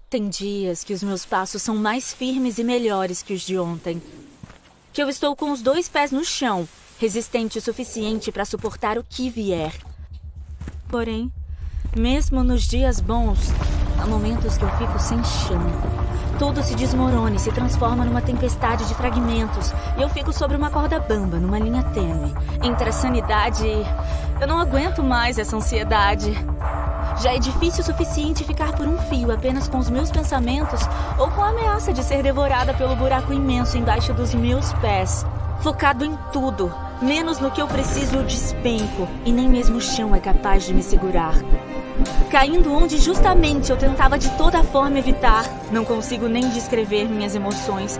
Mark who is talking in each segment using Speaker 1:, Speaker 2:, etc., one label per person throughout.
Speaker 1: Tem dias que os meus passos são mais firmes e melhores que os de ontem. Que eu estou com os 2 pés no chão, resistente o suficiente para suportar o que vier. Porém, mesmo nos dias bons, há momentos que eu fico sem chão. Tudo se desmorona e se transforma numa tempestade de fragmentos, e eu fico sobre uma corda bamba, numa linha tênue, entre a sanidade e... Eu não aguento mais essa ansiedade. Já é difícil o suficiente ficar por um fio apenas com os meus pensamentos ou com a ameaça de ser devorada pelo buraco imenso embaixo dos meus pés. Focado em tudo, menos no que eu preciso eu despenco, e nem mesmo o chão é capaz de me segurar. Caindo onde justamente eu tentava de toda forma evitar. Não consigo nem descrever minhas emoções.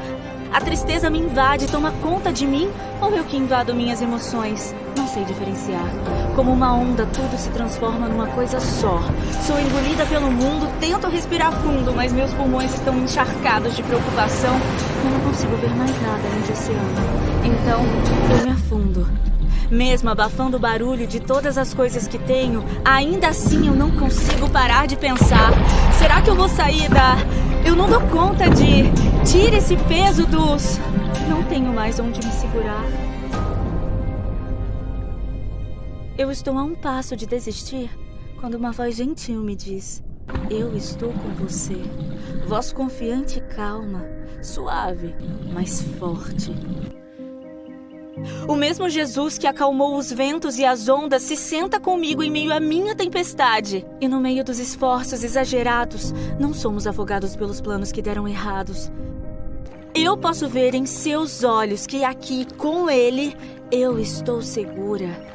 Speaker 1: A tristeza me invade e toma conta de mim, ou eu que invado minhas emoções? Não sei diferenciar. Como uma onda, tudo se transforma numa coisa só. Sou engolida pelo mundo, tento respirar fundo, mas meus pulmões estão encharcados de preocupação. Eu não consigo ver mais nada além de oceano. Então, eu me afundo. Mesmo abafando o barulho de todas as coisas que tenho, ainda assim eu não consigo parar de pensar. Será que eu vou sair da... Eu não dou conta de... Tira esse peso dos... Não tenho mais onde me segurar. Eu estou a um passo de desistir quando uma voz gentil me diz: eu estou com você. Voz confiante e calma, suave, mas forte. O mesmo Jesus que acalmou os ventos e as ondas se senta comigo em meio à minha tempestade. E no meio dos esforços exagerados, não somos afogados pelos planos que deram errados. Eu posso ver em seus olhos que aqui, com Ele, eu estou segura.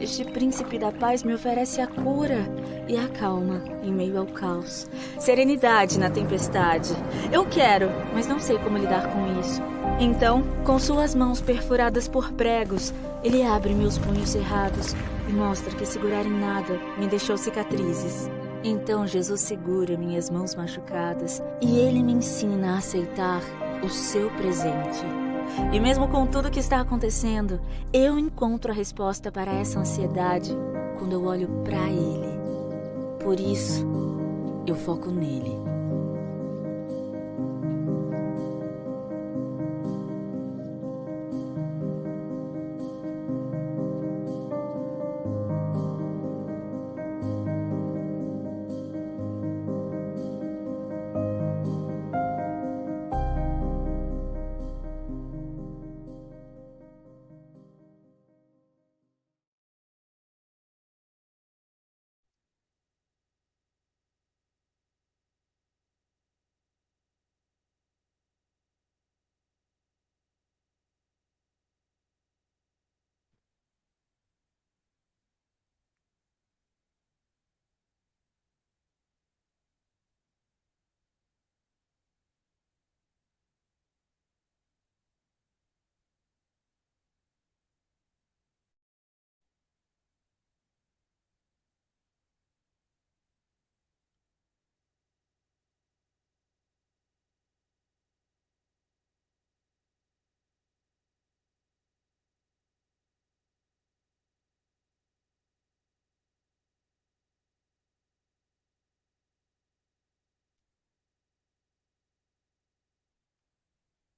Speaker 1: Este príncipe da paz me oferece a cura e a calma em meio ao caos. Serenidade na tempestade. Eu quero, mas não sei como lidar com isso. Então, com suas mãos perfuradas por pregos, ele abre meus punhos cerrados e mostra que segurar em nada me deixou cicatrizes. Então Jesus segura minhas mãos machucadas e ele me ensina a aceitar o seu presente. E mesmo com tudo que está acontecendo, eu encontro a resposta para essa ansiedade quando eu olho para ele. Por isso, eu foco nele.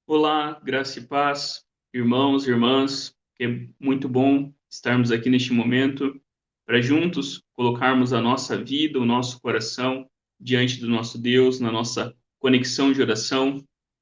Speaker 2: Olá, graça e paz, irmãos e irmãs, que é muito bom estarmos aqui neste momento para juntos colocarmos a nossa vida, o nosso coração diante do nosso Deus, na nossa conexão de oração,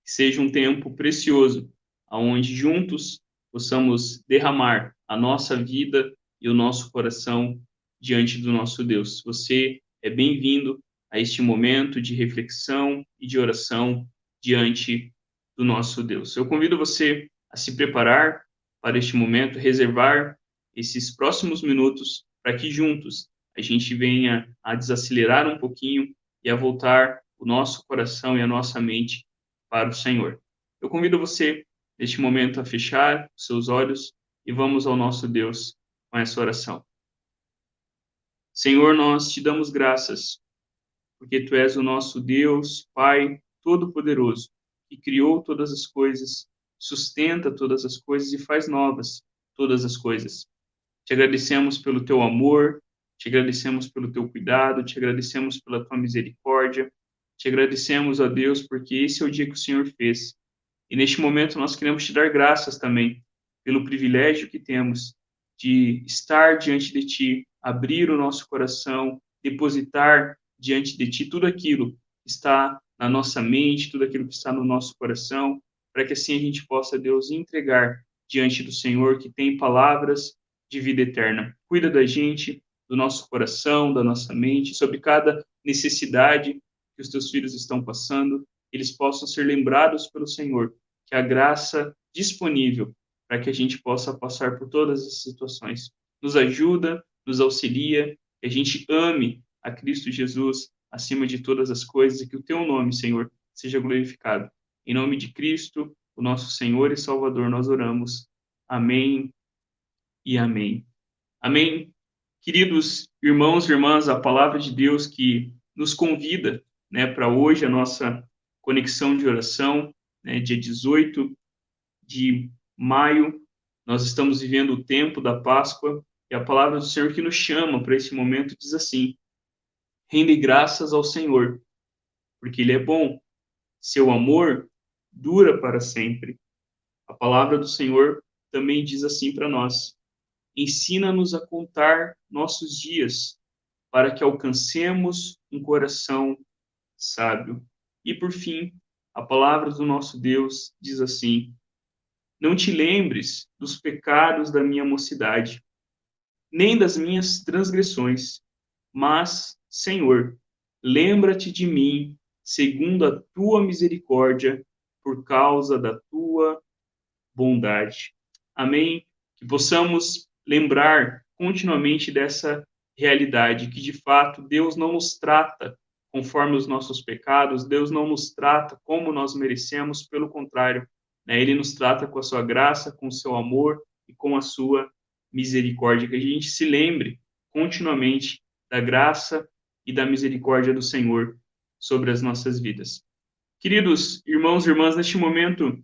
Speaker 2: que seja um tempo precioso, aonde juntos possamos derramar a nossa vida e o nosso coração diante do nosso Deus. Você é bem-vindo a este momento de reflexão e de oração diante do nosso Deus. Eu convido você a se preparar para este momento, reservar esses próximos minutos para que juntos a gente venha a desacelerar um pouquinho e a voltar o nosso coração e a nossa mente para o Senhor. Eu convido você, neste momento, a fechar os seus olhos e vamos ao nosso Deus com essa oração. Senhor, nós te damos graças, porque Tu és o nosso Deus, Pai Todo-Poderoso, que criou todas as coisas, sustenta todas as coisas e faz novas todas as coisas. Te agradecemos pelo Teu amor, te agradecemos pelo Teu cuidado, te agradecemos pela Tua misericórdia, Te agradecemos, ó Deus, porque esse é o dia que o Senhor fez. E neste momento nós queremos te dar graças também pelo privilégio que temos de estar diante de ti, abrir o nosso coração, depositar diante de ti tudo aquilo que está na nossa mente, tudo aquilo que está no nosso coração, para que assim a gente possa, Deus, entregar diante do Senhor, que tem palavras de vida eterna. Cuida da gente, do nosso coração, da nossa mente, sobre cada necessidade que os teus filhos estão passando, eles possam ser lembrados pelo Senhor, que a graça disponível para que a gente possa passar por todas as situações nos ajuda, nos auxilia, que a gente ame a Cristo Jesus acima de todas as coisas e que o teu nome, Senhor, seja glorificado. Em nome de Cristo, o nosso Senhor e Salvador, nós oramos. Amém e amém. Amém. Queridos irmãos e irmãs, a palavra de Deus que nos convida, né, para hoje a nossa conexão de oração, né, dia 18 de maio, nós estamos vivendo o tempo da Páscoa e a palavra do Senhor que nos chama para esse momento diz assim: rende graças ao Senhor, porque Ele é bom, seu amor dura para sempre. A palavra do Senhor também diz assim para nós: ensina-nos a contar nossos dias, para que alcancemos um coração sábio. E por fim, a palavra do nosso Deus diz assim: não te lembres dos pecados da minha mocidade, nem das minhas transgressões, mas, Senhor, lembra-te de mim, segundo a tua misericórdia, por causa da tua bondade. Amém? Que possamos lembrar continuamente dessa realidade, que de fato Deus não nos trata conforme os nossos pecados, Deus não nos trata como nós merecemos, pelo contrário, né? Ele nos trata com a sua graça, com o seu amor e com a sua misericórdia. Que a gente se lembre continuamente da graça e da misericórdia do Senhor sobre as nossas vidas. Queridos irmãos e irmãs, neste momento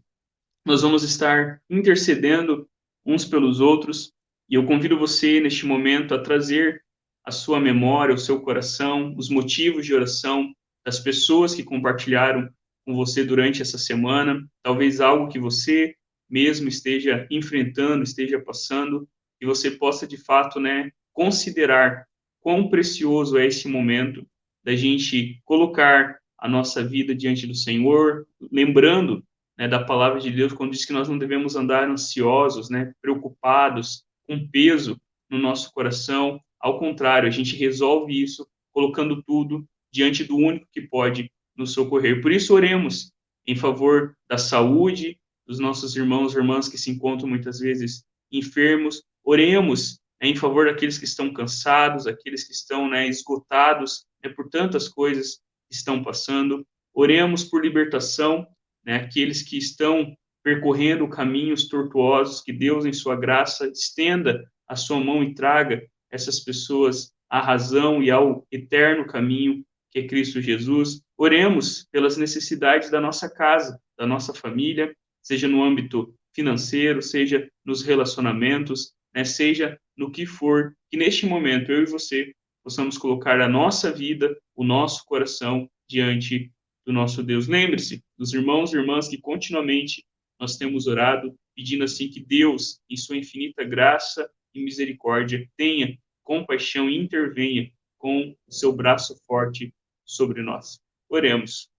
Speaker 2: nós vamos estar intercedendo uns pelos outros, e eu convido você, neste momento, a trazer a sua memória, o seu coração, os motivos de oração das pessoas que compartilharam com você durante essa semana, talvez algo que você mesmo esteja enfrentando, esteja passando, e você possa, de fato, né, considerar quão precioso é esse momento da gente colocar a nossa vida diante do Senhor, lembrando, né, da palavra de Deus, quando diz que nós não devemos andar ansiosos, né, preocupados, com peso no nosso coração. Ao contrário, a gente resolve isso colocando tudo diante do único que pode nos socorrer. Por isso, oremos em favor da saúde dos nossos irmãos e irmãs que se encontram muitas vezes enfermos. Oremos, né, em favor daqueles que estão cansados, aqueles que estão, né, esgotados, né, por tantas coisas que estão passando. Oremos por libertação, né, aqueles que estão percorrendo caminhos tortuosos, que Deus, em sua graça, estenda a sua mão e traga essas pessoas à razão e ao eterno caminho que é Cristo Jesus. Oremos pelas necessidades da nossa casa, da nossa família, seja no âmbito financeiro, seja nos relacionamentos, né, seja no que for, que neste momento eu e você possamos colocar a nossa vida, o nosso coração diante do nosso Deus. Lembre-se dos irmãos e irmãs que continuamente nós temos orado, pedindo assim que Deus, em sua infinita graça e misericórdia, tenha compaixão e intervenha com o seu braço forte sobre nós. Oremos.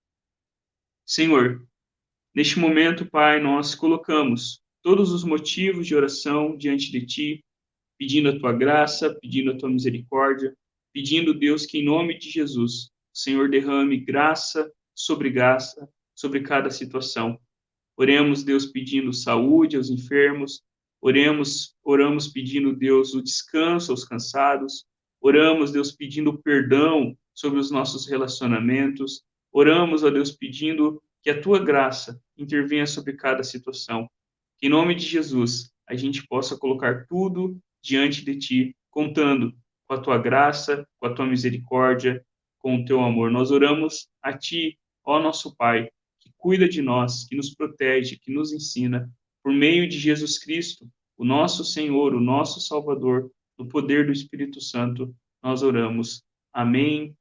Speaker 2: Senhor, neste momento, Pai, nós colocamos todos os motivos de oração diante de Ti, pedindo a Tua graça, pedindo a Tua misericórdia, pedindo, Deus, que em nome de Jesus, o Senhor derrame graça sobre cada situação. Oremos, Deus, pedindo saúde aos enfermos, oramos pedindo, Deus, o descanso aos cansados, oramos, Deus, pedindo perdão sobre os nossos relacionamentos, oramos, ó Deus, pedindo que a Tua graça intervenha sobre cada situação. Que em nome de Jesus, a gente possa colocar tudo diante de Ti, contando com a Tua graça, com a Tua misericórdia, com o Teu amor. Nós oramos a Ti, ó nosso Pai, que cuida de nós, que nos protege, que nos ensina, por meio de Jesus Cristo, o nosso Senhor, o nosso Salvador, no poder do Espírito Santo, nós oramos. Amém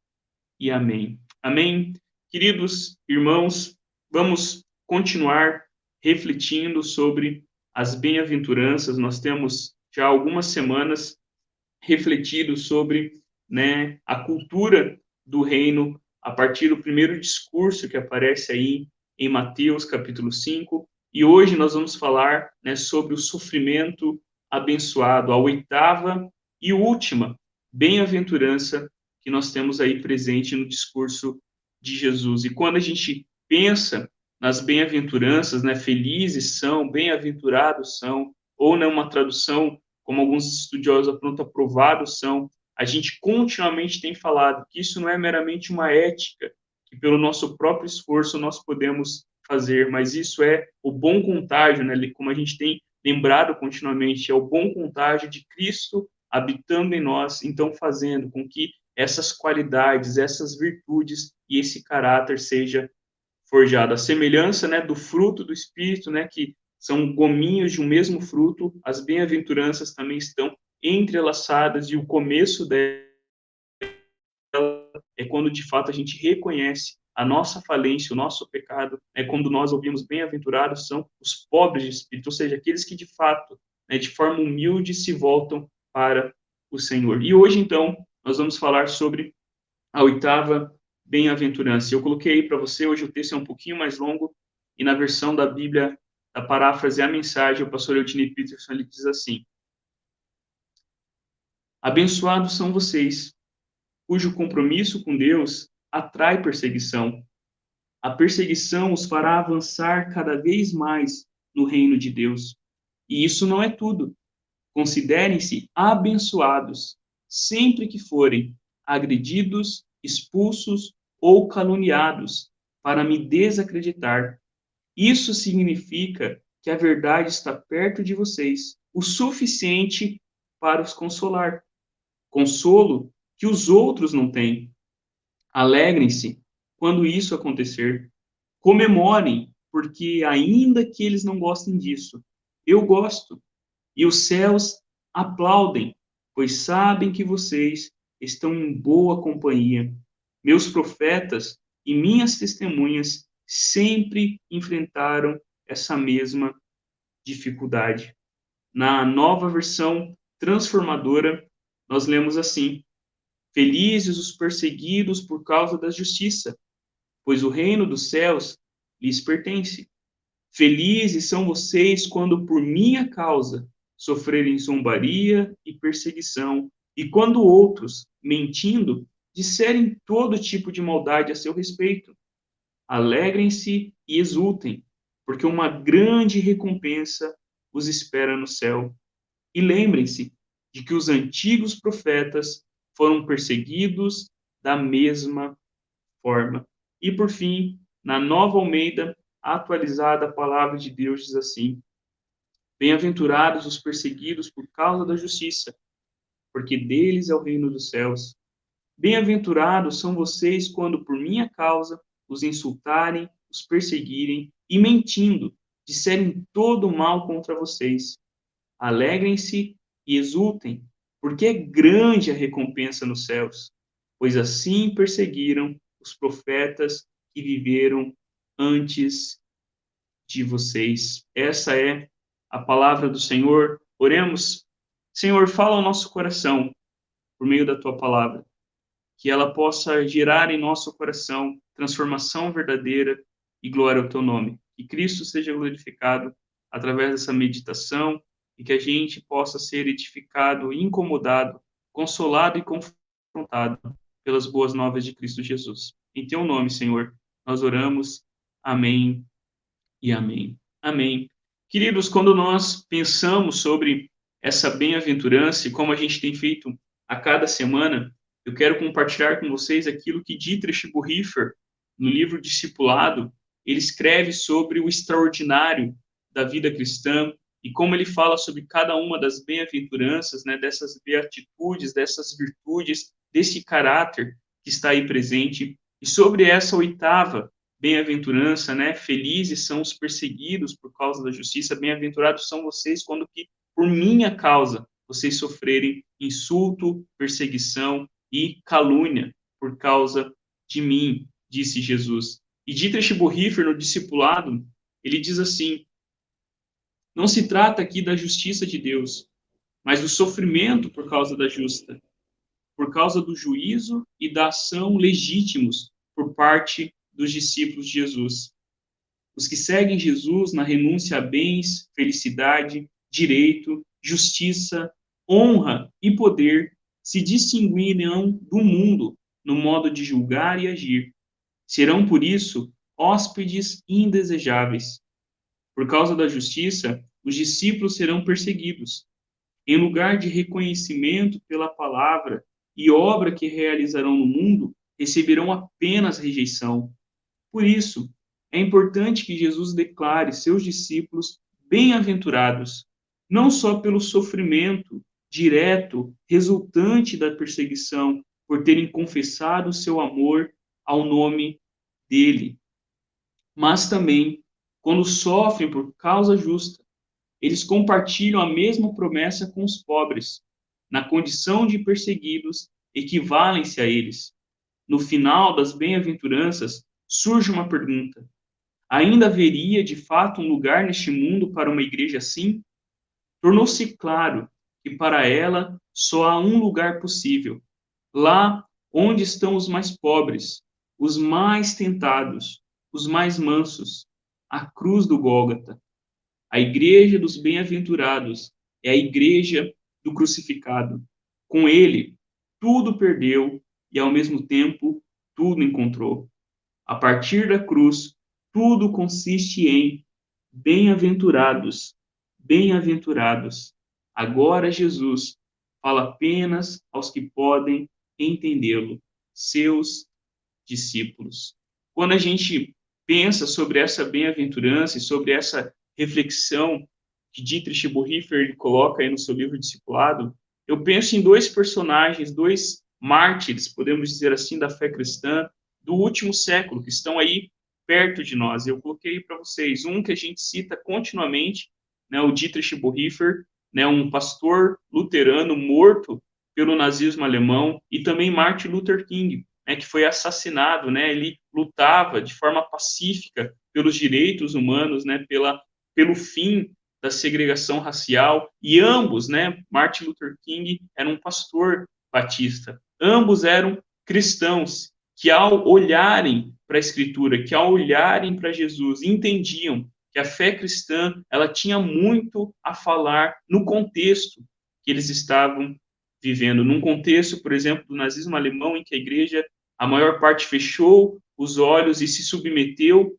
Speaker 2: e amém. Amém. Queridos irmãos, vamos continuar refletindo sobre as bem-aventuranças. Nós temos já algumas semanas refletido sobre, né, a cultura do reino a partir do primeiro discurso que aparece aí em Mateus capítulo 5. E hoje nós vamos falar, né, sobre o sofrimento abençoado, a oitava e última bem-aventurança que nós temos aí presente no discurso de Jesus. E quando a gente pensa nas bem-aventuranças, né, felizes são, bem-aventurados são, ou numa tradução como alguns estudiosos apontam, aprovados são, a gente continuamente tem falado que isso não é meramente uma ética que pelo nosso próprio esforço nós podemos fazer, mas isso é o bom contágio, né? Como a gente tem lembrado continuamente, é o bom contágio de Cristo habitando em nós, então fazendo com que essas qualidades, essas virtudes e esse caráter seja forjado. A semelhança, né, do fruto do Espírito, né, que são gominhos de um mesmo fruto, as bem-aventuranças também estão entrelaçadas e o começo dela é quando de fato a gente reconhece a nossa falência, o nosso pecado, é quando nós ouvimos bem-aventurados são os pobres de espírito, ou seja, aqueles que de fato, né, de forma humilde se voltam para o Senhor. E hoje então nós vamos falar sobre a oitava bem-aventurança. Eu coloquei aí para você, hoje o texto é um pouquinho mais longo, e na versão da Bíblia, da paráfrase A Mensagem, o pastor Eugene Peterson, ele diz assim: abençoados são vocês, cujo compromisso com Deus atrai perseguição. A perseguição os fará avançar cada vez mais no reino de Deus. E isso não é tudo. Considerem-se abençoados sempre que forem agredidos, expulsos ou caluniados para me desacreditar. Isso significa que a verdade está perto de vocês, o suficiente para os consolar. Consolo que os outros não têm. Alegrem-se quando isso acontecer. Comemorem, porque ainda que eles não gostem disso, eu gosto. E os céus aplaudem, pois sabem que vocês estão em boa companhia. Meus profetas e minhas testemunhas sempre enfrentaram essa mesma dificuldade. Na nova versão transformadora, nós lemos assim: felizes os perseguidos por causa da justiça, pois o reino dos céus lhes pertence. Felizes são vocês quando por minha causa sofrerem zombaria e perseguição, e quando outros, mentindo, disserem todo tipo de maldade a seu respeito. Alegrem-se e exultem, porque uma grande recompensa os espera no céu. E lembrem-se de que os antigos profetas foram perseguidos da mesma forma. E por fim, na Nova Almeida atualizada, a palavra de Deus diz assim: bem-aventurados os perseguidos por causa da justiça, porque deles é o reino dos céus. Bem-aventurados são vocês quando por minha causa os insultarem, os perseguirem e mentindo, disserem todo mal contra vocês. Alegrem-se e exultem, porque é grande a recompensa nos céus, pois assim perseguiram os profetas que viveram antes de vocês. Essa é a palavra do Senhor. Oremos. Senhor, fala ao nosso coração por meio da tua palavra, que ela possa gerar em nosso coração transformação verdadeira e glória ao teu nome. Que Cristo seja glorificado através dessa meditação e que a gente possa ser edificado, incomodado, consolado e confrontado pelas boas novas de Cristo Jesus. Em teu nome, Senhor, nós oramos. Amém e amém. Amém. Queridos, quando nós pensamos sobre essa bem-aventurança e como a gente tem feito a cada semana, eu quero compartilhar com vocês aquilo que Dietrich Bonhoeffer, no livro Discipulado, ele escreve sobre o extraordinário da vida cristã e como ele fala sobre cada uma das bem-aventuranças, né, dessas beatitudes, dessas virtudes, desse caráter que está aí presente. E sobre essa oitava bem-aventurança, né, felizes são os perseguidos por causa da justiça, bem-aventurados são vocês quando que, por minha causa, vocês sofrerem insulto, perseguição e calúnia por causa de mim, disse Jesus. E Dietrich Bonhoeffer, no Discipulado, ele diz assim: não se trata aqui da justiça de Deus, mas do sofrimento por causa da justa, por causa do juízo e da ação legítimos por parte dos discípulos de Jesus. Os que seguem Jesus na renúncia a bens, felicidade, direito, justiça, honra e poder se distinguirão do mundo no modo de julgar e agir. Serão, por isso, hóspedes indesejáveis. Por causa da justiça, os discípulos serão perseguidos. Em lugar de reconhecimento pela palavra e obra que realizarão no mundo, receberão apenas rejeição. Por isso, é importante que Jesus declare seus discípulos bem-aventurados, não só pelo sofrimento direto resultante da perseguição, por terem confessado seu amor ao nome dele, mas também quando sofrem por causa justa. Eles compartilham a mesma promessa com os pobres. Na condição de perseguidos, equivalem-se a eles. No final das bem-aventuranças, surge uma pergunta: ainda haveria, de fato, um lugar neste mundo para uma igreja assim? Tornou-se claro que para ela só há um lugar possível, lá onde estão os mais pobres, os mais tentados, os mais mansos, a cruz do Gólgota. A igreja dos bem-aventurados é a igreja do crucificado. Com ele, tudo perdeu e, ao mesmo tempo, tudo encontrou. A partir da cruz, tudo consiste em bem-aventurados, bem-aventurados. Agora Jesus fala apenas aos que podem entendê-lo, seus discípulos. Quando a gente pensa sobre essa bem-aventurança e sobre essa reflexão que Dietrich Bonhoeffer coloca aí no seu livro Discipulado, eu penso em dois personagens, dois mártires, podemos dizer assim, da fé cristã do último século, que estão aí perto de nós. Eu coloquei para vocês um que a gente cita continuamente, né, o Dietrich Bonhoeffer, né, um pastor luterano morto pelo nazismo alemão, e também Martin Luther King, né, que foi assassinado, né, ele lutava de forma pacífica pelos direitos humanos, né, pelo fim da segregação racial, e ambos, né, Martin Luther King era um pastor batista, ambos eram cristãos que, ao olharem para a Escritura, que ao olharem para Jesus, entendiam que a fé cristã ela tinha muito a falar no contexto que eles estavam vivendo, num contexto, por exemplo, do nazismo alemão, em que a igreja, a maior parte, fechou os olhos e se submeteu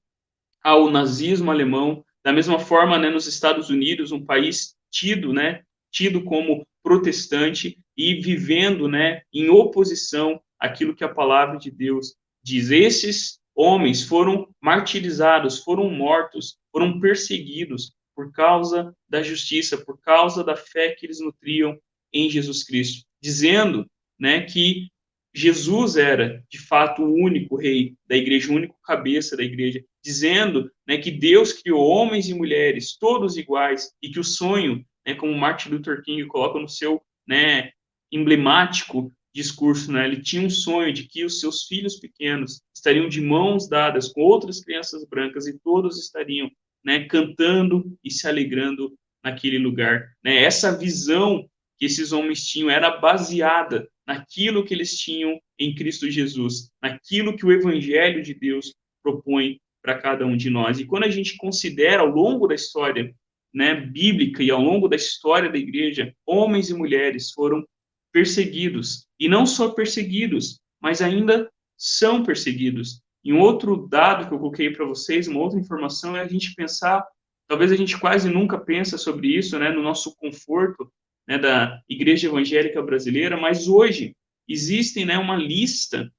Speaker 2: ao nazismo alemão. Da mesma forma, né, nos Estados Unidos, um país tido como protestante e vivendo, né, em oposição àquilo que a palavra de Deus diz. Esses homens foram martirizados, foram mortos, foram perseguidos por causa da justiça, por causa da fé que eles nutriam em Jesus Cristo, dizendo, né, que Jesus era, de fato, o único rei da igreja, o único cabeça da igreja, dizendo, né, que Deus criou homens e mulheres, todos iguais, e que o sonho, né, como Martin Luther King coloca no seu, né, emblemático discurso, né, ele tinha um sonho de que os seus filhos pequenos estariam de mãos dadas com outras crianças brancas e todos estariam, né, cantando e se alegrando naquele lugar. Né? Essa visão que esses homens tinham era baseada naquilo que eles tinham em Cristo Jesus, naquilo que o Evangelho de Deus propõe para cada um de nós. E quando a gente considera ao longo da história, né, bíblica e ao longo da história da igreja, homens e mulheres foram perseguidos, e não só perseguidos, mas ainda são perseguidos. E um outro dado que eu coloquei para vocês, uma outra informação, é a gente pensar, talvez a gente quase nunca pensa sobre isso, né, no nosso conforto, né, da igreja evangélica brasileira, mas hoje existem, né, uma lista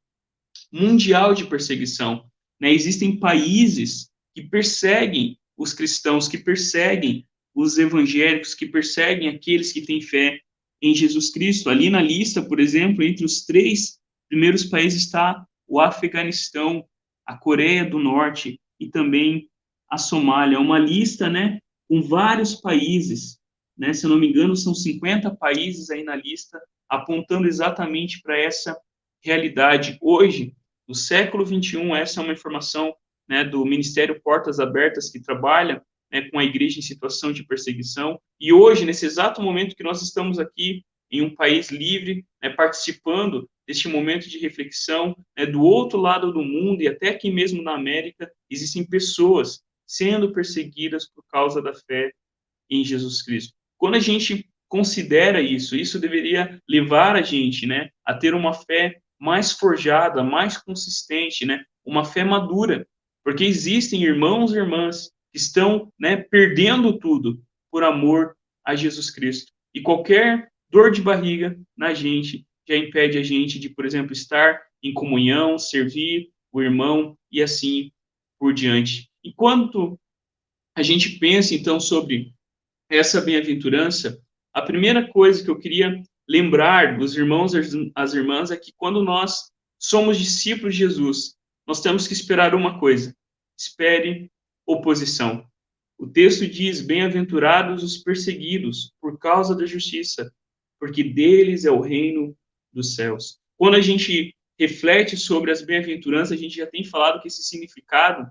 Speaker 2: mundial de perseguição. Né? Existem países que perseguem os cristãos, que perseguem os evangélicos, que perseguem aqueles que têm fé em Jesus Cristo. Ali na lista, por exemplo, entre os 3 primeiros países está o Afeganistão, a Coreia do Norte e também a Somália. Uma lista, né, com vários países, né, se eu não me engano, são 50 países aí na lista, apontando exatamente para essa realidade. Hoje, No século XXI, essa é uma informação, né, do Ministério Portas Abertas, que trabalha, né, com a igreja em situação de perseguição. E hoje, nesse exato momento que nós estamos aqui, em um país livre, né, participando deste momento de reflexão, né, do outro lado do mundo e até aqui mesmo na América, existem pessoas sendo perseguidas por causa da fé em Jesus Cristo. Quando a gente considera isso, isso deveria levar a gente, né, a ter uma fé mais forjada, mais consistente, né, uma fé madura, porque existem irmãos e irmãs que estão, né, perdendo tudo por amor a Jesus Cristo. E qualquer dor de barriga na gente já impede a gente de, por exemplo, estar em comunhão, servir o irmão e assim por diante. Enquanto a gente pensa, então, sobre essa bem-aventurança, a primeira coisa que eu queria lembrar dos irmãos e as irmãs é que quando nós somos discípulos de Jesus, nós temos que esperar uma coisa: espere oposição. O texto diz: bem-aventurados os perseguidos por causa da justiça, porque deles é o reino dos céus. Quando a gente reflete sobre as bem-aventuranças, a gente já tem falado que esse significado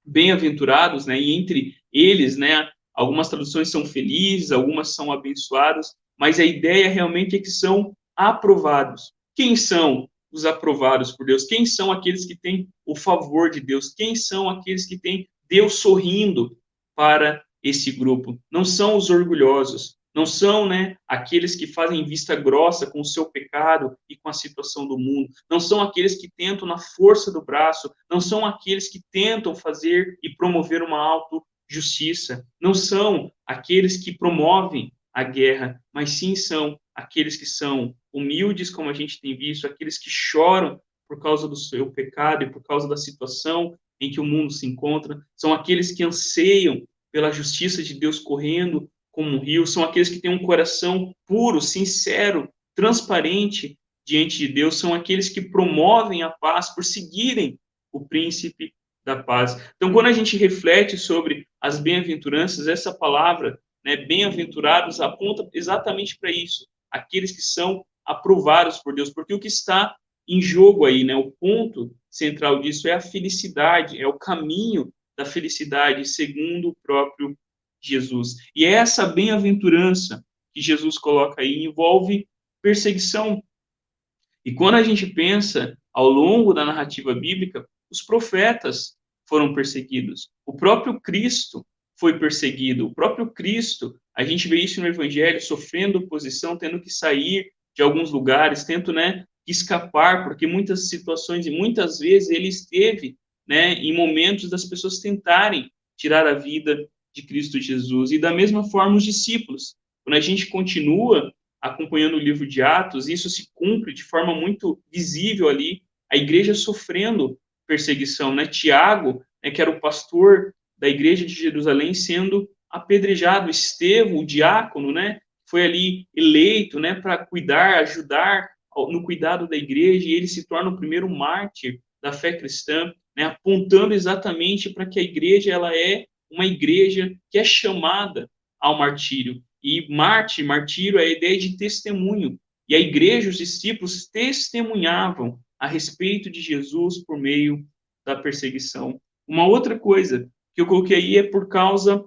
Speaker 2: bem-aventurados, né? E entre eles, né? Algumas traduções são felizes, algumas são abençoados, mas a ideia realmente é que são aprovados. Quem são os aprovados por Deus? Quem são aqueles que têm o favor de Deus? Quem são aqueles que têm Deus sorrindo para esse grupo? Não são os orgulhosos, não são, né, aqueles que fazem vista grossa com o seu pecado e com a situação do mundo. Não são aqueles que tentam na força do braço. Não são aqueles que tentam fazer e promover uma autojustiça. Não são aqueles que promovem a guerra, mas sim são aqueles que são humildes, como a gente tem visto, aqueles que choram por causa do seu pecado e por causa da situação em que o mundo se encontra. São aqueles que anseiam pela justiça de Deus correndo como um rio, são aqueles que têm um coração puro, sincero, transparente diante de Deus, são aqueles que promovem a paz por seguirem o príncipe da paz. Então, quando a gente reflete sobre as bem-aventuranças, essa palavra, né, bem-aventurados, aponta exatamente para isso, aqueles que são aprovados por Deus, porque o que está em jogo aí, né, o ponto central disso é a felicidade, é o caminho da felicidade segundo o próprio Jesus. E essa bem-aventurança que Jesus coloca aí envolve perseguição. E quando a gente pensa ao longo da narrativa bíblica, os profetas foram perseguidos. O próprio Cristo foi perseguido. O próprio Cristo, a gente vê isso no Evangelho, sofrendo oposição, tendo que sair de alguns lugares, tendo, né, escapar, porque muitas situações e muitas vezes ele esteve, né, em momentos das pessoas tentarem tirar a vida de Cristo Jesus. E da mesma forma os discípulos. Quando a gente continua acompanhando o livro de Atos, isso se cumpre de forma muito visível ali, a igreja sofrendo perseguição, né? Tiago, né, que era o pastor da igreja de Jerusalém, sendo apedrejado. Estevão, o diácono, né, foi ali eleito, né, para cuidar, ajudar no cuidado da igreja, e ele se torna o primeiro mártir da fé cristã, né, apontando exatamente para que a igreja ela é uma igreja que é chamada ao martírio. E martírio é a ideia de testemunho. E a igreja, os discípulos testemunhavam a respeito de Jesus por meio da perseguição. Uma outra coisa que eu coloquei aí é por causa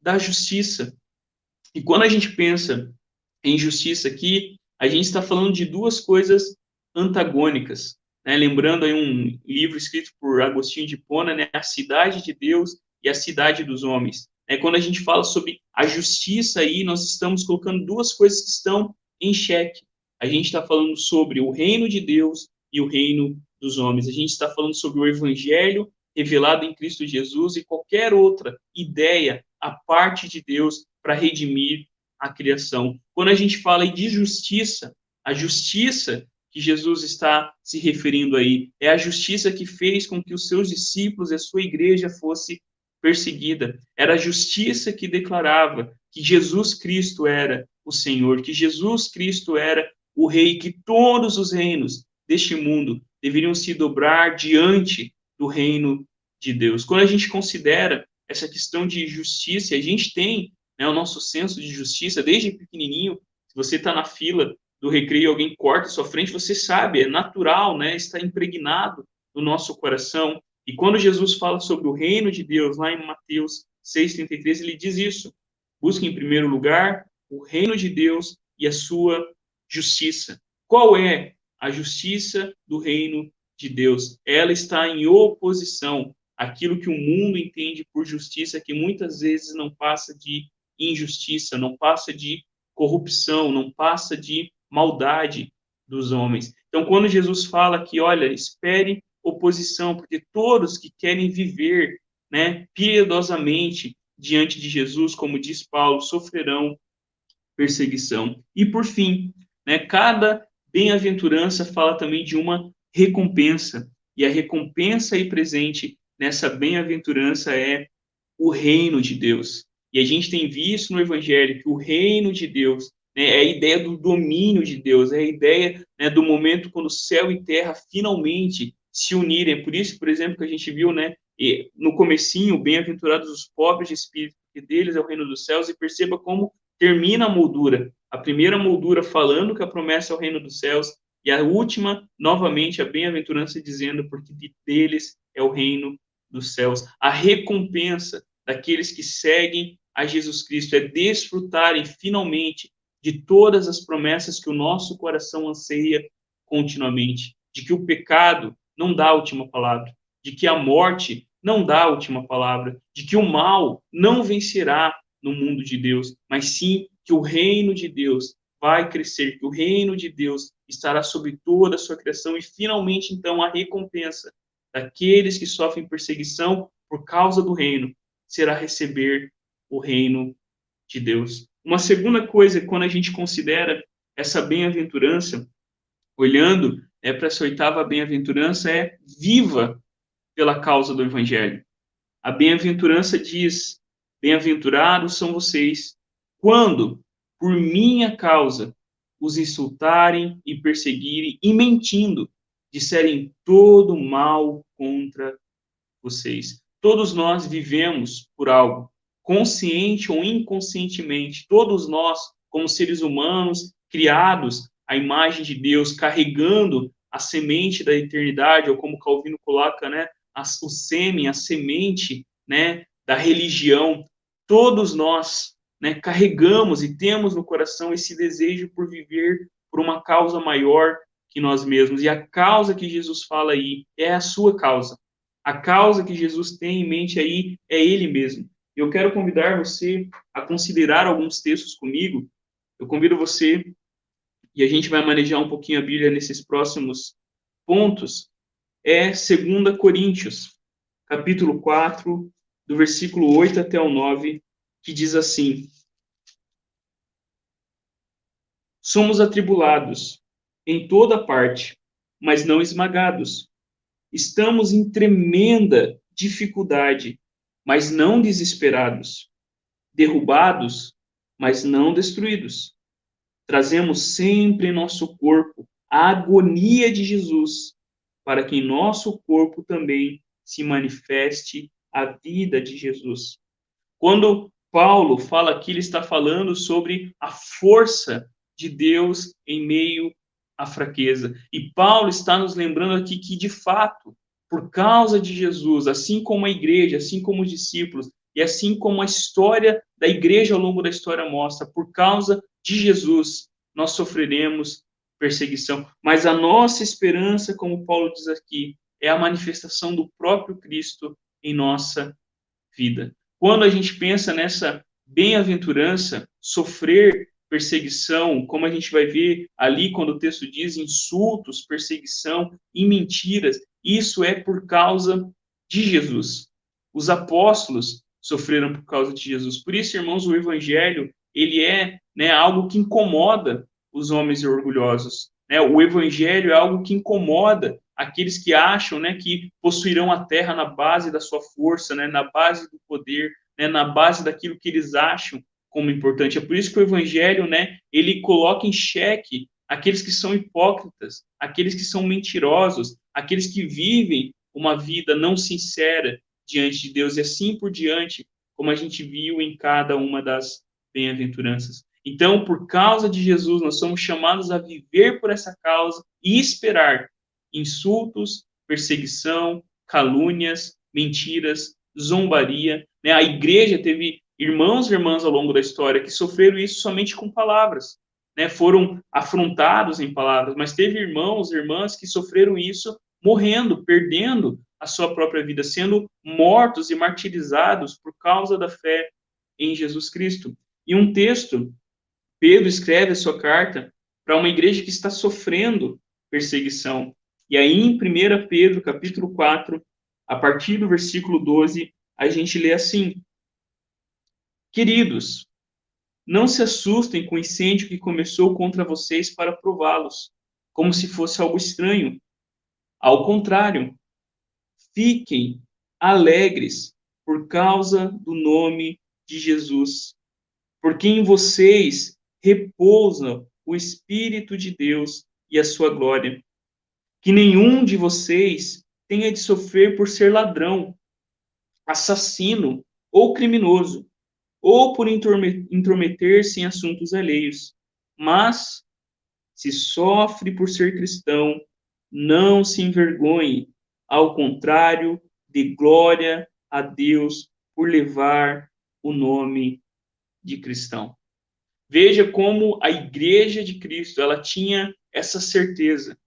Speaker 2: da justiça. E quando a gente pensa em justiça aqui, a gente está falando de duas coisas antagônicas. Né? Lembrando aí um livro escrito por Agostinho de Hipona, né? A Cidade de Deus e a Cidade dos Homens. Quando a gente fala sobre a justiça aí, nós estamos colocando duas coisas que estão em xeque. A gente está falando sobre o reino de Deus e o reino dos homens. A gente está falando sobre o evangelho revelado em Cristo Jesus e qualquer outra ideia à parte de Deus para redimir a criação. Quando a gente fala de justiça, a justiça que Jesus está se referindo aí é a justiça que fez com que os seus discípulos e a sua igreja fosse perseguida. Era a justiça que declarava que Jesus Cristo era o Senhor, que Jesus Cristo era o Rei, que todos os reinos deste mundo deveriam se dobrar diante do reino de Deus. Quando a gente considera essa questão de justiça, a gente tem, né, o nosso senso de justiça desde pequenininho. Se você está na fila do recreio, alguém corta a sua frente, você sabe, é natural, né, está impregnado no nosso coração. E quando Jesus fala sobre o reino de Deus, lá em Mateus 6,33, ele diz isso: busque em primeiro lugar o reino de Deus e a sua justiça. Qual é a justiça do reino de Deus? Ela está em oposição àquilo que o mundo entende por justiça, que muitas vezes não passa de injustiça, não passa de corrupção, não passa de maldade dos homens. Então, quando Jesus fala que, olha, espere oposição, porque todos que querem viver, né, piedosamente diante de Jesus, como diz Paulo, sofrerão perseguição. E por fim, né, cada bem-aventurança fala também de uma recompensa. E a recompensa aí presente nessa bem-aventurança é o reino de Deus. E a gente tem visto no Evangelho que o reino de Deus, né, é a ideia do domínio de Deus, é a ideia, né, do momento quando céu e terra finalmente se unirem. É por isso, por exemplo, que a gente viu, né, no comecinho, bem-aventurados os pobres de espírito, porque deles é o reino dos céus, e perceba como termina a moldura. A primeira moldura falando que a promessa é o reino dos céus, e a última, novamente, a bem-aventurança dizendo porque deles é o reino dos céus. A recompensa daqueles que seguem a Jesus Cristo é desfrutarem finalmente de todas as promessas que o nosso coração anseia continuamente, de que o pecado não dá a última palavra, de que a morte não dá a última palavra, de que o mal não vencerá no mundo de Deus, mas sim que o reino de Deus vai crescer, que o reino de Deus estará sobre toda a sua criação e finalmente então a recompensa daqueles que sofrem perseguição por causa do reino será receber o reino de Deus. Uma segunda coisa, quando a gente considera essa bem-aventurança, olhando, para essa oitava bem-aventurança, é viva pela causa do evangelho. A bem-aventurança diz: bem-aventurados são vocês quando, por minha causa, os insultarem e perseguirem e mentindo, disserem todo mal contra vocês. Todos nós vivemos por algo, consciente ou inconscientemente. Todos nós, como seres humanos, criados à imagem de Deus, carregando a semente da eternidade, ou como Calvino coloca, né, o sêmen, a semente, né, da religião. Todos nós, né, carregamos e temos no coração esse desejo por viver por uma causa maior que nós mesmos. E a causa que Jesus fala aí é a sua causa. A causa que Jesus tem em mente aí é Ele mesmo. Eu quero convidar você a considerar alguns textos comigo. Eu convido você, e a gente vai manejar um pouquinho a Bíblia nesses próximos pontos, é 2 Coríntios, capítulo 4, do versículo 8 até o 9, que diz assim: somos atribulados em toda parte, mas não esmagados. Estamos em tremenda dificuldade, mas não desesperados. Derrubados, mas não destruídos. Trazemos sempre em nosso corpo a agonia de Jesus, para que em nosso corpo também se manifeste a vida de Jesus. Quando Paulo fala aqui, ele está falando sobre a força de Deus em meio à fraqueza. E Paulo está nos lembrando aqui que, de fato, por causa de Jesus, assim como a igreja, assim como os discípulos, e assim como a história da igreja ao longo da história mostra, por causa de Jesus, nós sofreremos perseguição. Mas a nossa esperança, como Paulo diz aqui, é a manifestação do próprio Cristo em nossa vida. Quando a gente pensa nessa bem-aventurança, sofrer perseguição, como a gente vai ver ali quando o texto diz insultos, perseguição e mentiras, isso é por causa de Jesus. Os apóstolos sofreram por causa de Jesus. Por isso, irmãos, o evangelho, ele é, né, algo que incomoda os homens orgulhosos. Né? O evangelho é algo que incomoda aqueles que acham, né, que possuirão a terra na base da sua força, né, na base do poder, né, na base daquilo que eles acham como importante. É por isso que o evangelho, né, ele coloca em xeque aqueles que são hipócritas, aqueles que são mentirosos, aqueles que vivem uma vida não sincera diante de Deus e assim por diante, como a gente viu em cada uma das bem-aventuranças. Então, por causa de Jesus, nós somos chamados a viver por essa causa e esperar insultos, perseguição, calúnias, mentiras, zombaria. Né? A igreja teve irmãos e irmãs ao longo da história que sofreram isso somente com palavras. Né? Foram afrontados em palavras, mas teve irmãos e irmãs que sofreram isso morrendo, perdendo a sua própria vida, sendo mortos e martirizados por causa da fé em Jesus Cristo. E um texto, Pedro escreve a sua carta para uma igreja que está sofrendo perseguição. E aí, em 1 Pedro, capítulo 4, a partir do versículo 12, a gente lê assim: Queridos, não se assustem com o incêndio que começou contra vocês para prová-los, como se fosse algo estranho. Ao contrário, fiquem alegres por causa do nome de Jesus, porque em vocês repousa o Espírito de Deus e a sua glória. Que nenhum de vocês tenha de sofrer por ser ladrão, assassino ou criminoso, ou por intrometer-se em assuntos alheios. Mas, se sofre por ser cristão, não se envergonhe. Ao contrário, dê glória a Deus por levar o nome de cristão. Veja como a igreja de Cristo, ela tinha essa certeza.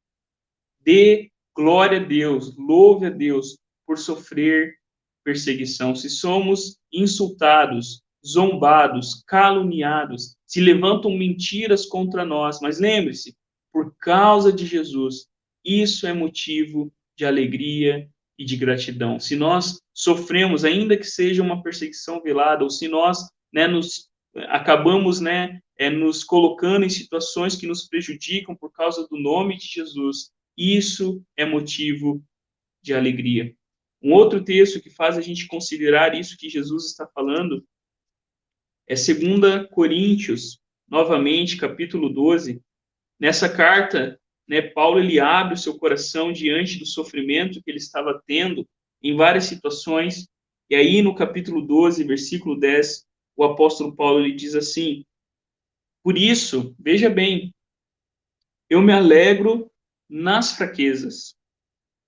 Speaker 2: Dê glória a Deus, louve a Deus por sofrer perseguição. Se somos insultados, zombados, caluniados, se levantam mentiras contra nós, mas lembre-se, por causa de Jesus, isso é motivo de alegria e de gratidão. Se nós sofremos, ainda que seja uma perseguição velada, ou se nós acabamos nos colocando em situações que nos prejudicam por causa do nome de Jesus, isso é motivo de alegria. Um outro texto que faz a gente considerar isso que Jesus está falando é 2 Coríntios, novamente, capítulo 12. Nessa carta, Paulo ele abre o seu coração diante do sofrimento que ele estava tendo em várias situações. E aí, no capítulo 12, versículo 10, o apóstolo Paulo ele diz assim: Por isso, veja bem, eu me alegro nas fraquezas,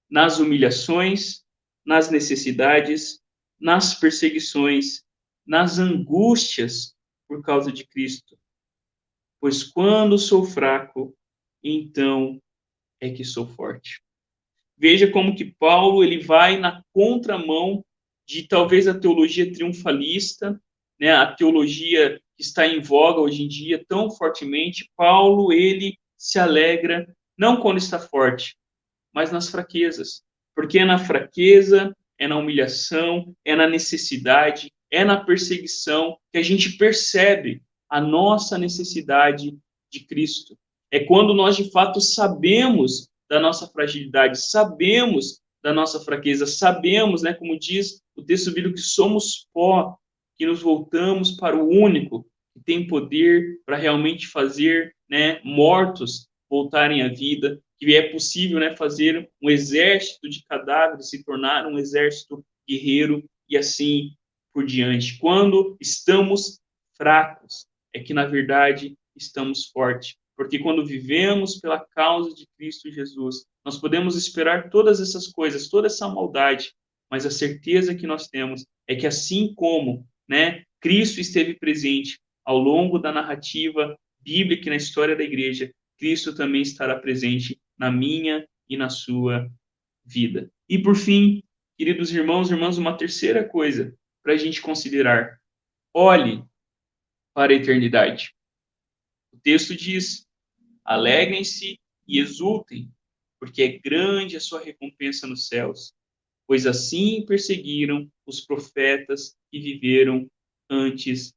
Speaker 2: nas humilhações, nas necessidades, nas perseguições, nas angústias por causa de Cristo. Pois quando sou fraco, então é que sou forte. Veja como que Paulo ele vai na contramão de talvez a teologia triunfalista, a teologia que está em voga hoje em dia tão fortemente. Paulo ele se alegra não quando está forte, mas nas fraquezas. Porque é na fraqueza, é na humilhação, é na necessidade, é na perseguição que a gente percebe a nossa necessidade de Cristo. É quando nós, de fato, sabemos da nossa fragilidade, sabemos da nossa fraqueza, sabemos, como diz o texto bíblico, que somos pó, que nos voltamos para o único que tem poder para realmente fazer mortos voltarem à vida, que é possível fazer um exército de cadáveres se tornar um exército guerreiro e assim por diante. Quando estamos fracos, é que, na verdade, estamos fortes. Porque quando vivemos pela causa de Cristo Jesus, nós podemos esperar todas essas coisas, toda essa maldade, mas a certeza que nós temos é que, assim como Cristo esteve presente ao longo da narrativa bíblica e na história da igreja, Cristo também estará presente na minha e na sua vida. E, por fim, queridos irmãos e irmãs, uma terceira coisa para a gente considerar: olhe para a eternidade. O texto diz: alegrem-se e exultem, porque é grande a sua recompensa nos céus, pois assim perseguiram os profetas que viveram antes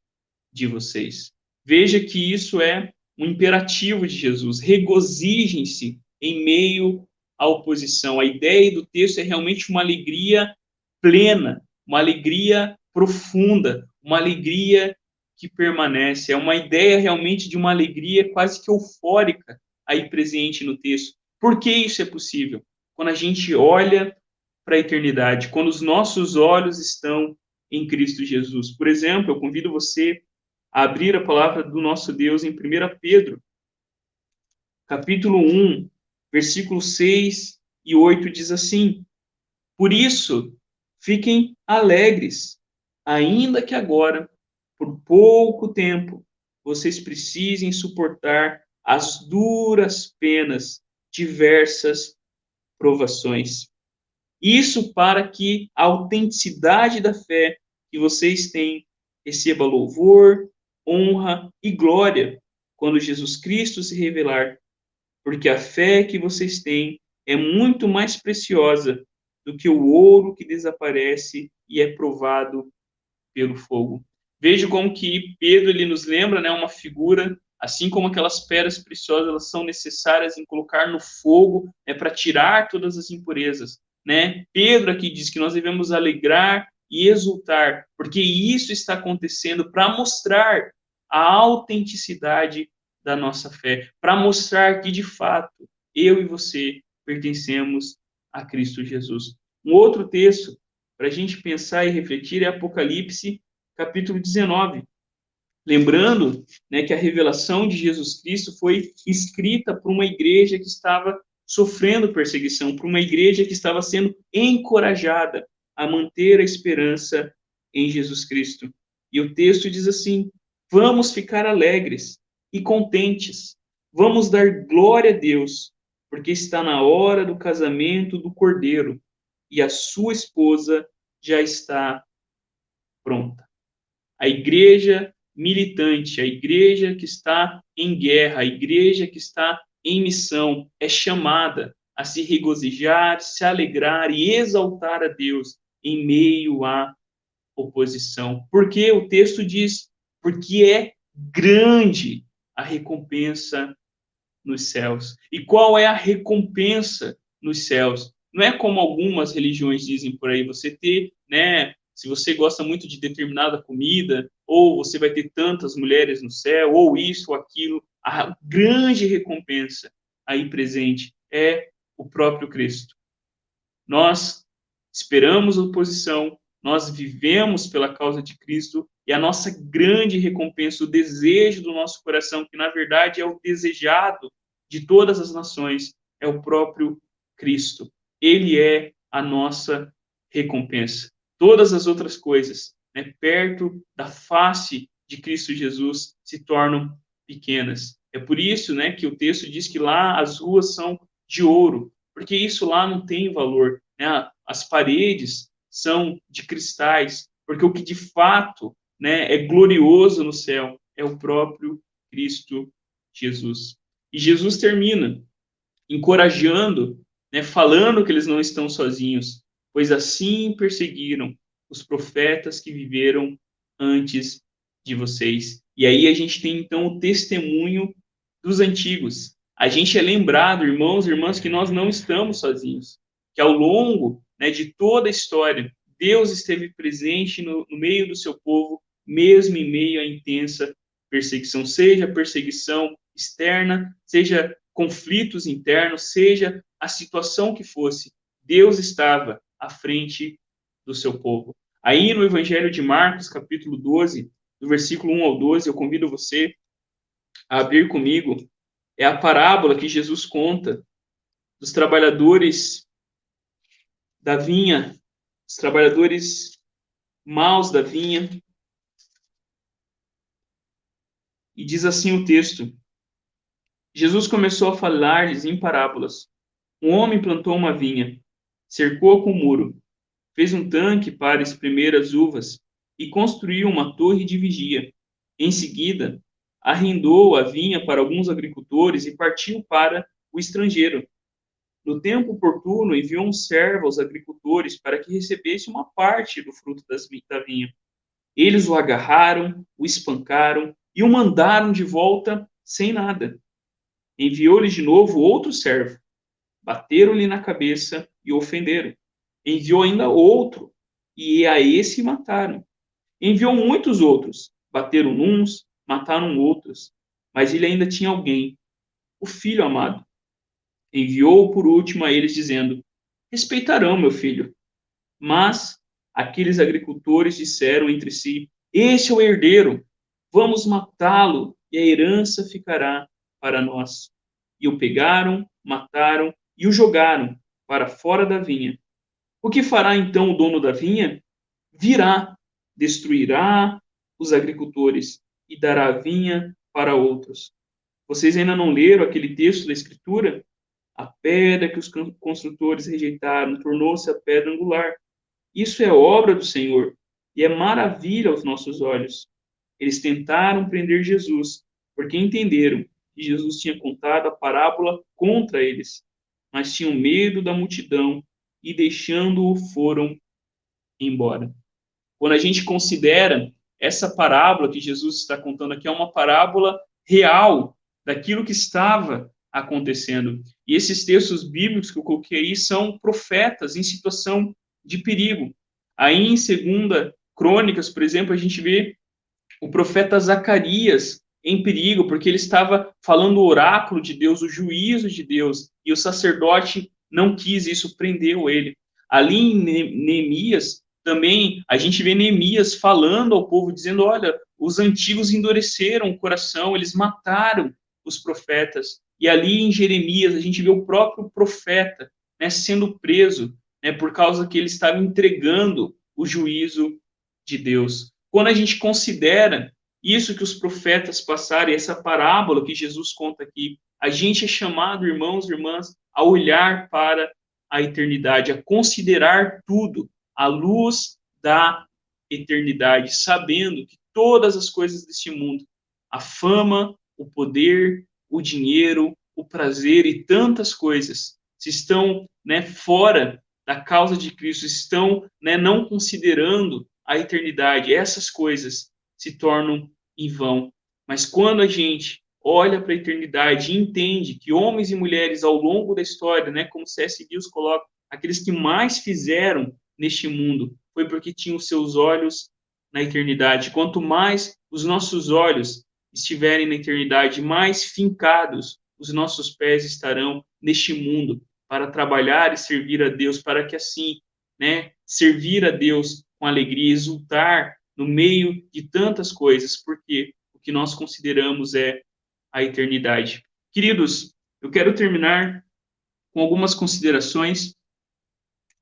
Speaker 2: de vocês. Veja que isso é um imperativo de Jesus. Regozijem-se em meio à oposição. A ideia do texto é realmente uma alegria plena, uma alegria profunda, uma alegria que permanece. É uma ideia realmente de uma alegria quase que eufórica aí presente no texto. Por que isso é possível? Quando a gente olha para a eternidade, quando os nossos olhos estão em Cristo Jesus. Por exemplo, eu convido você a abrir a palavra do nosso Deus em 1 Pedro, capítulo 1, versículos 6 e 8 diz assim: por isso, fiquem alegres, ainda que agora, por pouco tempo, vocês precisem suportar as duras penas, diversas provações. Isso para que a autenticidade da fé que vocês têm receba louvor, honra e glória quando Jesus Cristo se revelar, porque a fé que vocês têm é muito mais preciosa do que o ouro que desaparece e é provado pelo fogo. Veja como que Pedro ele nos lembra, né, uma figura, assim como aquelas pedras preciosas, elas são necessárias em colocar no fogo, né, para tirar todas as impurezas, né? Pedro aqui diz que nós devemos alegrar e exultar, porque isso está acontecendo para mostrar a autenticidade da nossa fé, para mostrar que de fato eu e você pertencemos a Cristo Jesus. Um outro texto para a gente pensar e refletir é Apocalipse, capítulo 19. Lembrando, né, que a revelação de Jesus Cristo foi escrita para uma igreja que estava sofrendo perseguição, para uma igreja que estava sendo encorajada a manter a esperança em Jesus Cristo. E o texto diz assim: vamos ficar alegres e contentes, vamos dar glória a Deus, porque está na hora do casamento do Cordeiro e a sua esposa já está pronta. A igreja militante, a igreja que está em guerra, a igreja que está em missão, é chamada a se regozijar, se alegrar e exaltar a Deus em meio à oposição. Porque o texto diz, porque é grande a recompensa nos céus. E qual é a recompensa nos céus? Não é como algumas religiões dizem por aí, você ter, né, se você gosta muito de determinada comida, ou você vai ter tantas mulheres no céu, ou isso ou aquilo. A grande recompensa aí presente é o próprio Cristo. Nós esperamos oposição, nós vivemos pela causa de Cristo, e a nossa grande recompensa, o desejo do nosso coração, que na verdade é o desejado de todas as nações, é o próprio Cristo. Ele é a nossa recompensa. Todas as outras coisas, né, perto da face de Cristo Jesus, se tornam pequenas. É por isso, né, que o texto diz que lá as ruas são de ouro, porque isso lá não tem valor, né? As paredes são de cristais, porque o que de fato, né, é glorioso no céu é o próprio Cristo Jesus. E Jesus termina encorajando, né, falando que eles não estão sozinhos, pois assim perseguiram os profetas que viveram antes de vocês. E aí a gente tem então o testemunho dos antigos. A gente é lembrado, irmãos e irmãs, que nós não estamos sozinhos, que ao longo, né, de toda a história, Deus esteve presente no meio do seu povo, mesmo em meio à intensa perseguição, seja perseguição externa, seja conflitos internos, seja a situação que fosse, Deus estava à frente do seu povo. Aí no Evangelho de Marcos, capítulo 12, do versículo 1 ao 12, eu convido você a abrir comigo, é a parábola que Jesus conta dos trabalhadores da vinha, os trabalhadores maus da vinha. E diz assim o texto: Jesus começou a falar-lhes em parábolas. Um homem plantou uma vinha, cercou-a com muro, fez um tanque para espremer as uvas e construiu uma torre de vigia. Em seguida, arrendou a vinha para alguns agricultores e partiu para o estrangeiro. No tempo oportuno, enviou um servo aos agricultores para que recebesse uma parte do fruto da vinha. Eles o agarraram, o espancaram e o mandaram de volta sem nada. Enviou-lhe de novo outro servo. Bateram-lhe na cabeça e o ofenderam. Enviou ainda outro, e a esse mataram. Enviou muitos outros. Bateram uns, mataram outros. Mas ele ainda tinha alguém, o filho amado. Enviou por último a eles, dizendo: respeitarão meu filho. Mas aqueles agricultores disseram entre si: este é o herdeiro, vamos matá-lo e a herança ficará para nós. E o pegaram, mataram e o jogaram para fora da vinha. O que fará então o dono da vinha? Virá, destruirá os agricultores e dará a vinha para outros. Vocês ainda não leram aquele texto da Escritura? A pedra que os construtores rejeitaram tornou-se a pedra angular. Isso é obra do Senhor e é maravilha aos nossos olhos. Eles tentaram prender Jesus, porque entenderam que Jesus tinha contado a parábola contra eles, mas tinham medo da multidão e, deixando-o, foram embora. Quando a gente considera essa parábola que Jesus está contando aqui, é uma parábola real daquilo que estava acontecendo. E esses textos bíblicos que eu coloquei aí são profetas em situação de perigo. Aí em 2 Crônicas, por exemplo, a gente vê o profeta Zacarias em perigo, porque ele estava falando o oráculo de Deus, o juízo de Deus, e o sacerdote não quis isso, prendeu ele. Ali em Neemias, também a gente vê Neemias falando ao povo, dizendo, olha, os antigos endureceram o coração, eles mataram os profetas. E ali em Jeremias, a gente vê o próprio profeta, né, sendo preso, né, por causa que ele estava entregando o juízo de Deus. Quando a gente considera isso que os profetas passaram, essa parábola que Jesus conta aqui, a gente é chamado, irmãos e irmãs, a olhar para a eternidade, a considerar tudo à luz da eternidade, sabendo que todas as coisas deste mundo, a fama, o poder, o dinheiro, o prazer e tantas coisas, se estão, né, fora da causa de Cristo, estão, né, não considerando a eternidade, essas coisas se tornam em vão. Mas quando a gente olha para a eternidade e entende que homens e mulheres ao longo da história, né, como C.S. Lewis coloca, aqueles que mais fizeram neste mundo foi porque tinham seus olhos na eternidade. Quanto mais os nossos olhos estiverem na eternidade, mais fincados os nossos pés estarão neste mundo para trabalhar e servir a Deus, para que assim, né, servir a Deus com alegria, exultar no meio de tantas coisas, porque o que nós consideramos é a eternidade. Queridos, eu quero terminar com algumas considerações.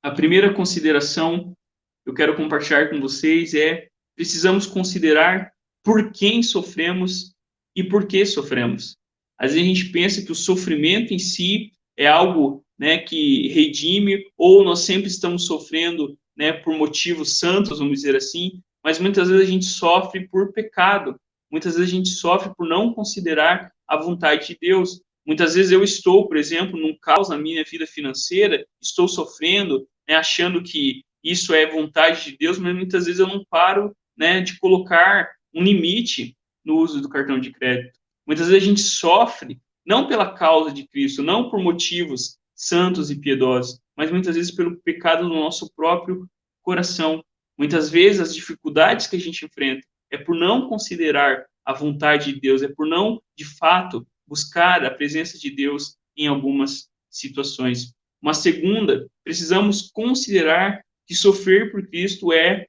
Speaker 2: A primeira consideração que eu quero compartilhar com vocês é: precisamos considerar por quem sofremos e por que sofremos. Às vezes a gente pensa que o sofrimento em si é algo, né, que redime, ou nós sempre estamos sofrendo, né, por motivos santos, vamos dizer assim, mas muitas vezes a gente sofre por pecado, muitas vezes a gente sofre por não considerar a vontade de Deus. Muitas vezes eu estou, por exemplo, num caos na minha vida financeira, estou sofrendo, né, achando que isso é vontade de Deus, mas muitas vezes eu não paro, né, de colocar um limite no uso do cartão de crédito. Muitas vezes a gente sofre não pela causa de Cristo, não por motivos santos e piedosos, mas muitas vezes pelo pecado do nosso próprio coração. Muitas vezes as dificuldades que a gente enfrenta é por não considerar a vontade de Deus, é por não, de fato, buscar a presença de Deus em algumas situações. Uma segunda, precisamos considerar que sofrer por Cristo é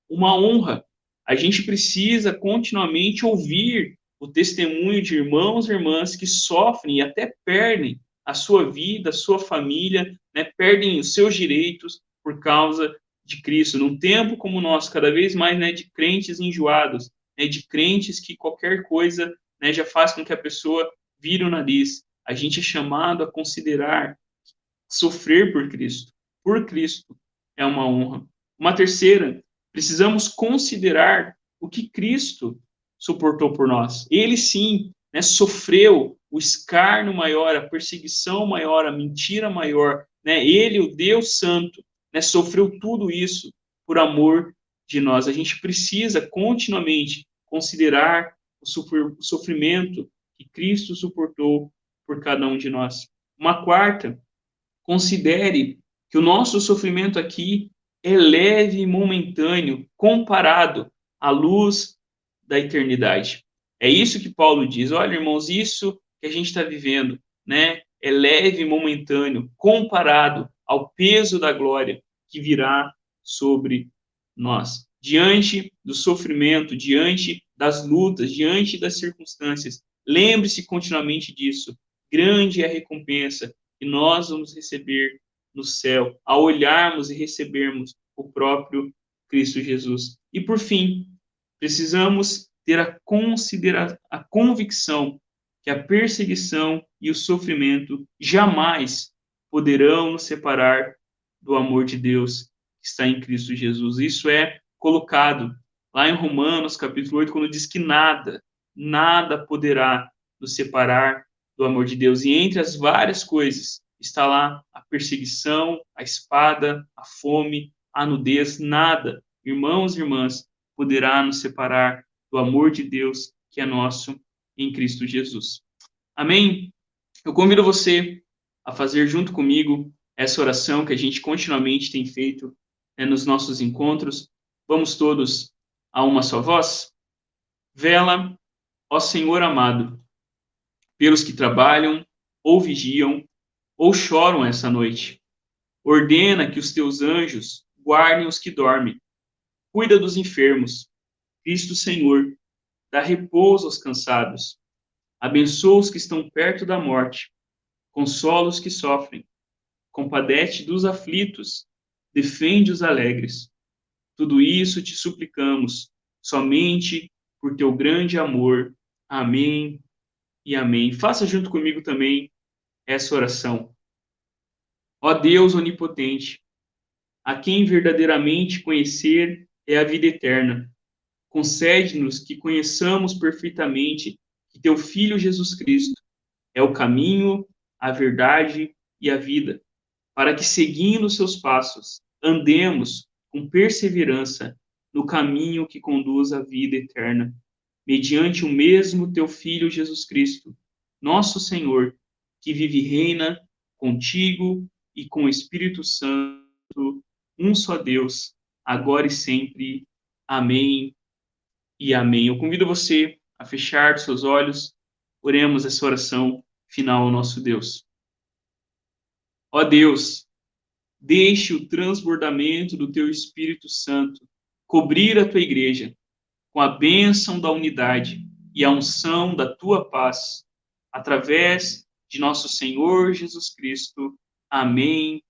Speaker 2: uma honra. A gente precisa continuamente ouvir o testemunho de irmãos e irmãs que sofrem e até perdem a sua vida, a sua família, né, perdem os seus direitos por causa de Cristo. Num tempo como o nosso, cada vez mais, né, de crentes enjoados, né, de crentes que qualquer coisa, né, já faz com que a pessoa vire o nariz. A gente é chamado a considerar sofrer por Cristo. Por Cristo é uma honra. Uma terceira, precisamos considerar o que Cristo suportou por nós. Ele sim, né, sofreu o escárnio maior, a perseguição maior, a mentira maior. Né? Ele, o Deus Santo, né, sofreu tudo isso por amor de nós. A gente precisa continuamente considerar o sofrimento que Cristo suportou por cada um de nós. Uma quarta, considere que o nosso sofrimento aqui é leve e momentâneo comparado à luz da eternidade. É isso que Paulo diz. Olha, irmãos, isso que a gente está vivendo, né, é leve e momentâneo comparado ao peso da glória que virá sobre nós. Diante do sofrimento, diante das lutas, diante das circunstâncias, lembre-se continuamente disso. Grande é a recompensa que nós vamos receber no céu, ao olharmos e recebermos o próprio Cristo Jesus. E por fim, precisamos ter a convicção que a perseguição e o sofrimento jamais poderão nos separar do amor de Deus que está em Cristo Jesus. Isso é colocado lá em Romanos, capítulo 8, quando diz que nada poderá nos separar do amor de Deus. E entre as várias coisas está lá a perseguição, a espada, a fome, a nudez. Nada, irmãos e irmãs, poderá nos separar do amor de Deus que é nosso em Cristo Jesus. Amém? Eu convido você a fazer junto comigo essa oração que a gente continuamente tem feito nos nossos encontros. Vamos todos a uma só voz? Vela, ó Senhor amado, pelos que trabalham, ou vigiam, ou choram essa noite. Ordena que os teus anjos guardem os que dormem. Cuida dos enfermos. Cristo Senhor, dá repouso aos cansados. Abençoa os que estão perto da morte. Consola os que sofrem. Compadece dos aflitos. Defende os alegres. Tudo isso te suplicamos, somente por teu grande amor. Amém e amém. Faça junto comigo também essa oração. Ó Deus onipotente, a quem verdadeiramente conhecer é a vida eterna, concede-nos que conheçamos perfeitamente que teu Filho Jesus Cristo é o caminho, a verdade e a vida, para que, seguindo seus passos, andemos com perseverança no caminho que conduz à vida eterna, mediante o mesmo teu Filho Jesus Cristo, nosso Senhor, que vive e reina contigo e com o Espírito Santo, um só Deus, agora e sempre. Amém e amém. Eu convido você a fechar seus olhos, oremos essa oração final ao nosso Deus. Ó Deus, deixe o transbordamento do teu Espírito Santo cobrir a tua igreja com a bênção da unidade e a unção da tua paz, através de nosso Senhor Jesus Cristo. Amém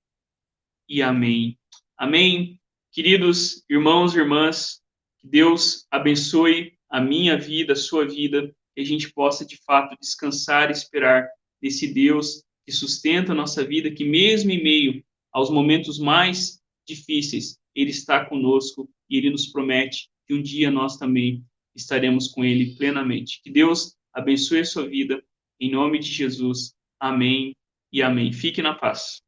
Speaker 2: e amém. Amém. Queridos irmãos e irmãs, que Deus abençoe a minha vida, a sua vida, que a gente possa, de fato, descansar e esperar nesse Deus que sustenta a nossa vida, que mesmo em meio aos momentos mais difíceis, Ele está conosco e Ele nos promete que um dia nós também estaremos com Ele plenamente. Que Deus abençoe a sua vida, em nome de Jesus. Amém e amém. Fique na paz.